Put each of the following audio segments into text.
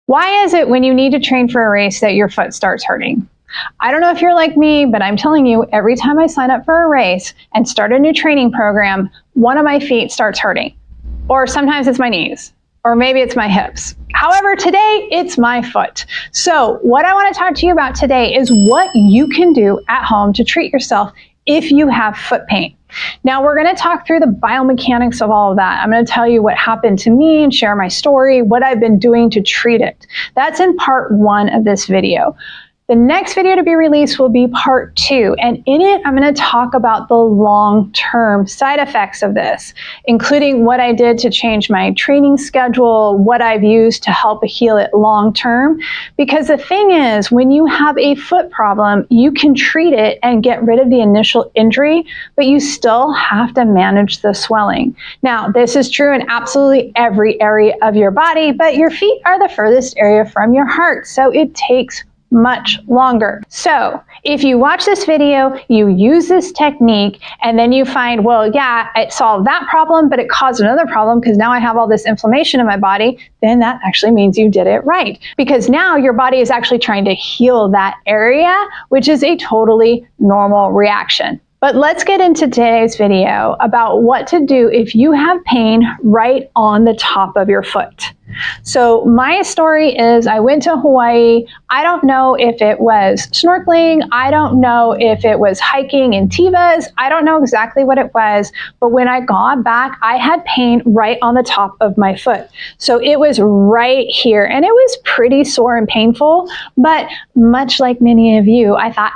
Why is it when you need to train for a race that your foot starts hurting? I don't know if you're like me, but I'm telling you, every time I sign up for a race and start a new training program, one of my feet starts hurting. Or sometimes it's my knees, or maybe it's my hips. However, today it's my foot. So what I want to talk to you about today is what you can do at home to treat yourself if you have foot pain. Now we're going to talk through the biomechanics of all of that. I'm going to tell you what happened to me and share my story, what I've been doing to treat it. That's in part 1 of this video. The next video to be released will be part 2, and in it I'm going to talk about the long-term side effects of this, including what I did to change my training schedule, what I've used to help heal it long-term. Because the thing is, when you have a foot problem, you can treat it and get rid of the initial injury, but you still have to manage the swelling. Now, this is true in absolutely every area of your body, but your feet are the furthest area from your heart, so it takes much longer. So if you watch this video, you use this technique, and then you find, well, yeah, it solved that problem, but it caused another problem because now I have all this inflammation in my body, then that actually means you did it right. Because now your body is actually trying to heal that area, which is a totally normal reaction. But let's get into today's video about what to do if you have pain right on the top of your foot. So my story is I went to Hawaii. I don't know if it was snorkeling. I don't know if it was hiking in Tivas. I don't know exactly what it was. But when I got back, I had pain right on the top of my foot. So it was right here, and it was pretty sore and painful. But much like many of you, I thought,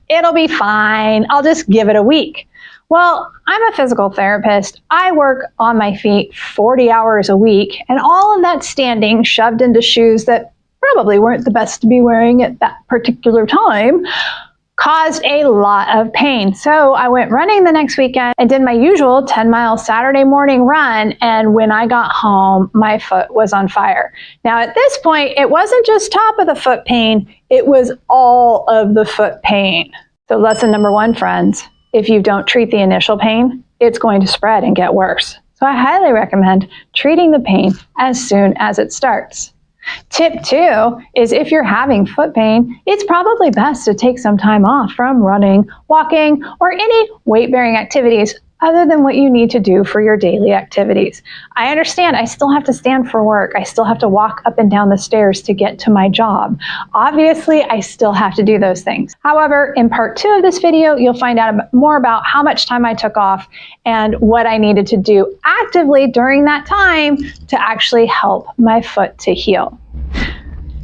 it'll be fine. I'll just give it a week. Well, I'm a physical therapist. I work on my feet 40 hours a week, and all of that standing shoved into shoes that probably weren't the best to be wearing at that particular time caused a lot of pain. So I went running the next weekend and did my usual 10-mile Saturday morning run, and when I got home, my foot was on fire. Now at this point, it wasn't just top of the foot pain, it was all of the foot pain. So lesson number 1, friends. If you don't treat the initial pain, it's going to spread and get worse. So I highly recommend treating the pain as soon as it starts. Tip 2 is if you're having foot pain, it's probably best to take some time off from running, walking, or any weight-bearing activities other than what you need to do for your daily activities. I understand I still have to stand for work. I still have to walk up and down the stairs to get to my job. Obviously, I still have to do those things. However, in part 2 of this video, you'll find out more about how much time I took off and what I needed to do actively during that time to actually help my foot to heal.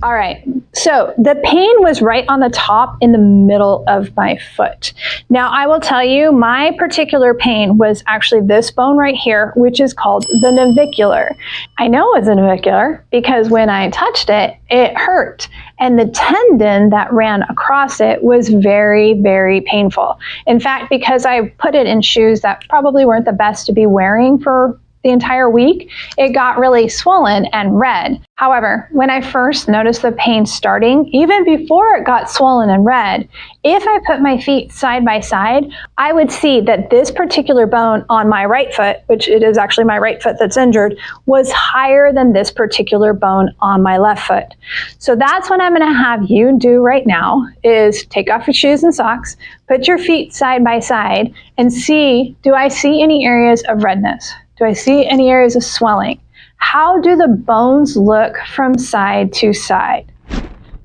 All right, so the pain was right on the top in the middle of my foot. Now I will tell you, my particular pain was actually this bone right here, which is called the navicular. I know it's a navicular because when I touched it, it hurt. And the tendon that ran across it was very, very painful. In fact, because I put it in shoes that probably weren't the best to be wearing for the entire week, it got really swollen and red. However, when I first noticed the pain starting, even before it got swollen and red, if I put my feet side by side, I would see that this particular bone on my right foot, which it is actually my right foot that's injured, was higher than this particular bone on my left foot. So that's what I'm going to have you do right now, is take off your shoes and socks, put your feet side by side, and see, do I see any areas of redness? Do I see any areas of swelling? How do the bones look from side to side?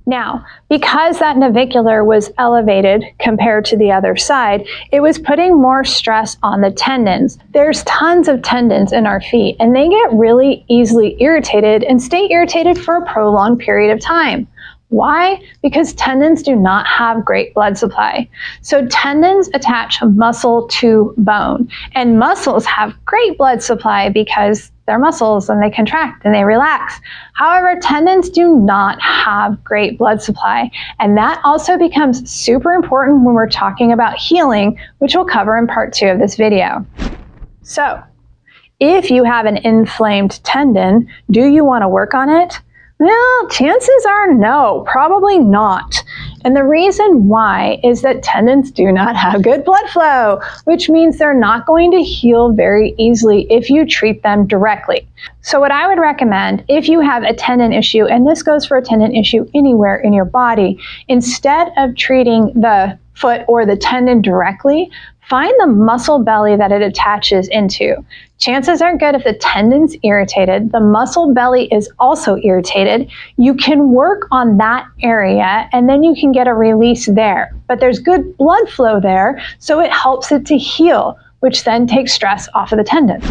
Now, because that navicular was elevated compared to the other side, it was putting more stress on the tendons. There's tons of tendons in our feet, and they get really easily irritated and stay irritated for a prolonged period of time. Why? Because tendons do not have great blood supply. So tendons attach muscle to bone, and muscles have great blood supply because they're muscles and they contract and they relax. However, tendons do not have great blood supply, and that also becomes super important when we're talking about healing, which we'll cover in part 2 of this video. So, if you have an inflamed tendon, do you want to work on it? Well, chances are no, probably not. And the reason why is that tendons do not have good blood flow, which means they're not going to heal very easily if you treat them directly. So what I would recommend, if you have a tendon issue, and this goes for a tendon issue anywhere in your body, instead of treating the foot or the tendon directly, find the muscle belly that it attaches into. Chances are good if the tendon's irritated, the muscle belly is also irritated, you can work on that area and then you can get a release there. But there's good blood flow there, so it helps it to heal, which then takes stress off of the tendon.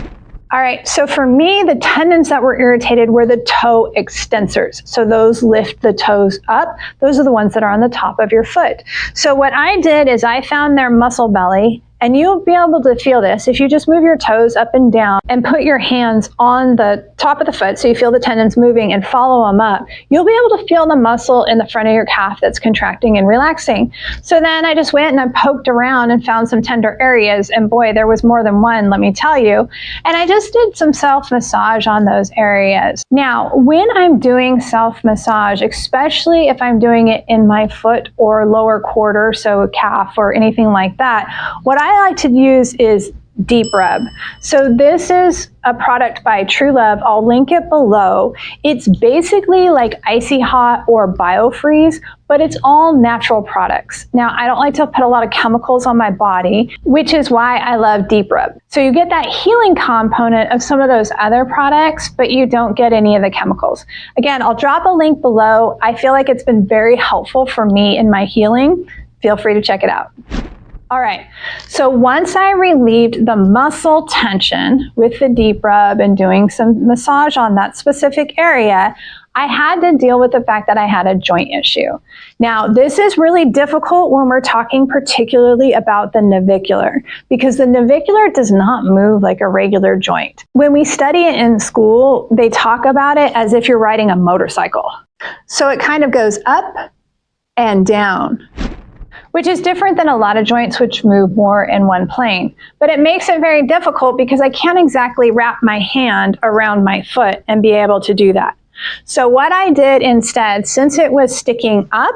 All right, so for me, the tendons that were irritated were the toe extensors. So those lift the toes up. Those are the ones that are on the top of your foot. So what I did is I found their muscle belly, and you'll be able to feel this if you just move your toes up and down and put your hands on the top of the foot so you feel the tendons moving and follow them up. You'll be able to feel the muscle in the front of your calf that's contracting and relaxing. So then I just went and I poked around and found some tender areas, and boy, there was more than one, let me tell you. And I just did some self-massage on those areas. Now, when I'm doing self-massage, especially if I'm doing it in my foot or lower quarter, so a calf or anything like that, what I like to use is Deep Rub. So this is a product by True Love. I'll link it below. It's basically like Icy Hot or BioFreeze, but it's all natural products. Now, I don't like to put a lot of chemicals on my body, which is why I love Deep Rub. So you get that healing component of some of those other products, but you don't get any of the chemicals. Again, I'll drop a link below. I feel like it's been very helpful for me in my healing. Feel free to check it out. All right, so once I relieved the muscle tension with the Deep Rub and doing some massage on that specific area, I had to deal with the fact that I had a joint issue. Now, this is really difficult when we're talking particularly about the navicular, because the navicular does not move like a regular joint. When we study it in school, they talk about it as if you're riding a motorcycle. So it kind of goes up and down, which is different than a lot of joints which move more in one plane. But it makes it very difficult because I can't exactly wrap my hand around my foot and be able to do that. So what I did instead, since it was sticking up,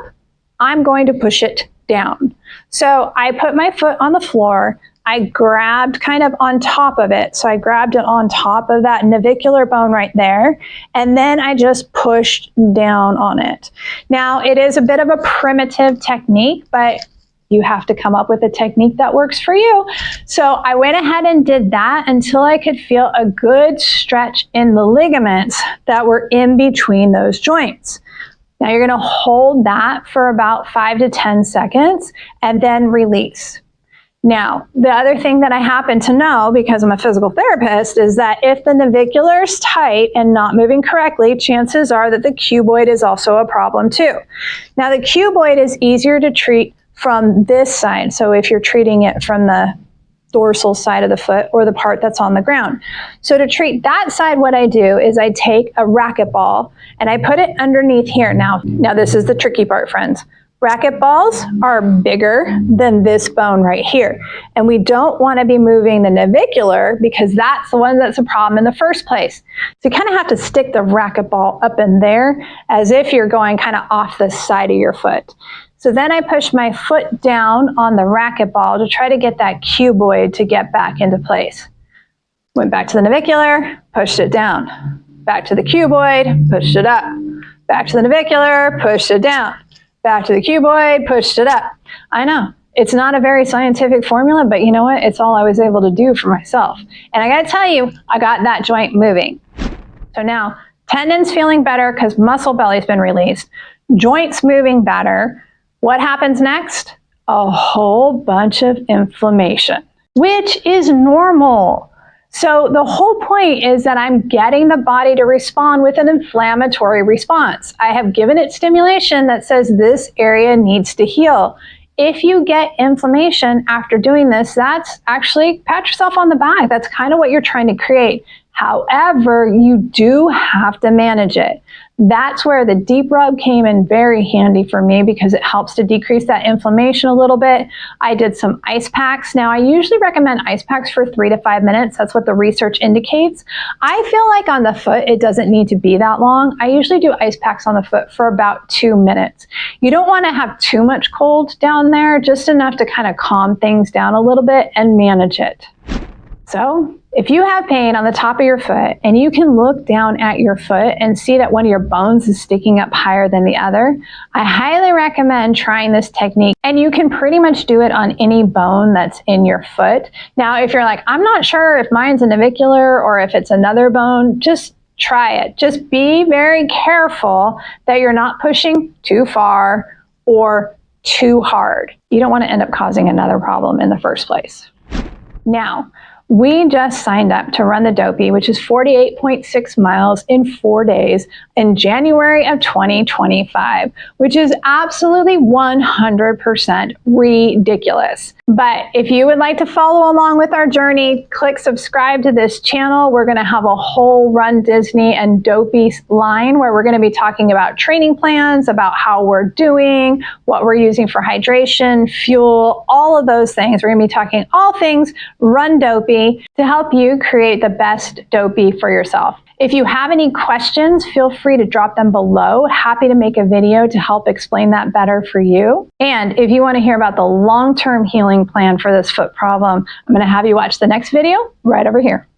I'm going to push it down. So I put my foot on the floor, I grabbed kind of on top of it. So I grabbed it on top of that navicular bone right there, and then I just pushed down on it. Now, it is a bit of a primitive technique, but you have to come up with a technique that works for you. So I went ahead and did that until I could feel a good stretch in the ligaments that were in between those joints. Now you're going to hold that for about 5 to 10 seconds and then release. Now, the other thing that I happen to know, because I'm a physical therapist, is that if the navicular is tight and not moving correctly, chances are that the cuboid is also a problem too. Now, the cuboid is easier to treat from this side. So if you're treating it from the dorsal side of the foot or the part that's on the ground. So to treat that side, what I do is I take a racquetball and I put it underneath here. Now this is the tricky part, friends. Racquetballs are bigger than this bone right here. And we don't want to be moving the navicular because that's the one that's a problem in the first place. So you kind of have to stick the racquetball up in there as if you're going kind of off the side of your foot. So then I push my foot down on the racquetball to try to get that cuboid to get back into place. Went back to the navicular, pushed it down. Back to the cuboid, pushed it up. Back to the navicular, pushed it down. Back to the cuboid, pushed it up. I know, it's not a very scientific formula, but you know what? It's all I was able to do for myself. And I gotta tell you, I got that joint moving. So now, tendons feeling better because muscle belly's been released. Joints moving better. What happens next? A whole bunch of inflammation, which is normal. So the whole point is that I'm getting the body to respond with an inflammatory response. I have given it stimulation that says this area needs to heal. If you get inflammation after doing this, that's actually, pat yourself on the back. That's kind of what you're trying to create. However, you do have to manage it. That's where the deep rub came in very handy for me because it helps to decrease that inflammation a little bit. I did some ice packs. Now, I usually recommend ice packs for 3 to 5 minutes. That's what the research indicates. I feel like on the foot, it doesn't need to be that long. I usually do ice packs on the foot for about 2 minutes. You don't want to have too much cold down there, just enough to kind of calm things down a little bit and manage it. So if you have pain on the top of your foot and you can look down at your foot and see that one of your bones is sticking up higher than the other, I highly recommend trying this technique, and you can pretty much do it on any bone that's in your foot. Now, if you're like, I'm not sure if mine's a navicular or if it's another bone, just try it. Just be very careful that you're not pushing too far or too hard. You don't want to end up causing another problem in the first place. Now, we just signed up to run the Dopey, which is 48.6 miles in 4 days in January of 2025, which is absolutely 100% ridiculous. But if you would like to follow along with our journey, click subscribe to this channel. We're going to have a whole Run Disney and Dopey line where we're going to be talking about training plans, about how we're doing, what we're using for hydration, fuel, all of those things. We're going to be talking all things Run Dopey to help you create the best Dopey for yourself. If you have any questions, feel free to drop them below. Happy to make a video to help explain that better for you. And if you want to hear about the long-term healing plan for this foot problem, I'm going to have you watch the next video right over here.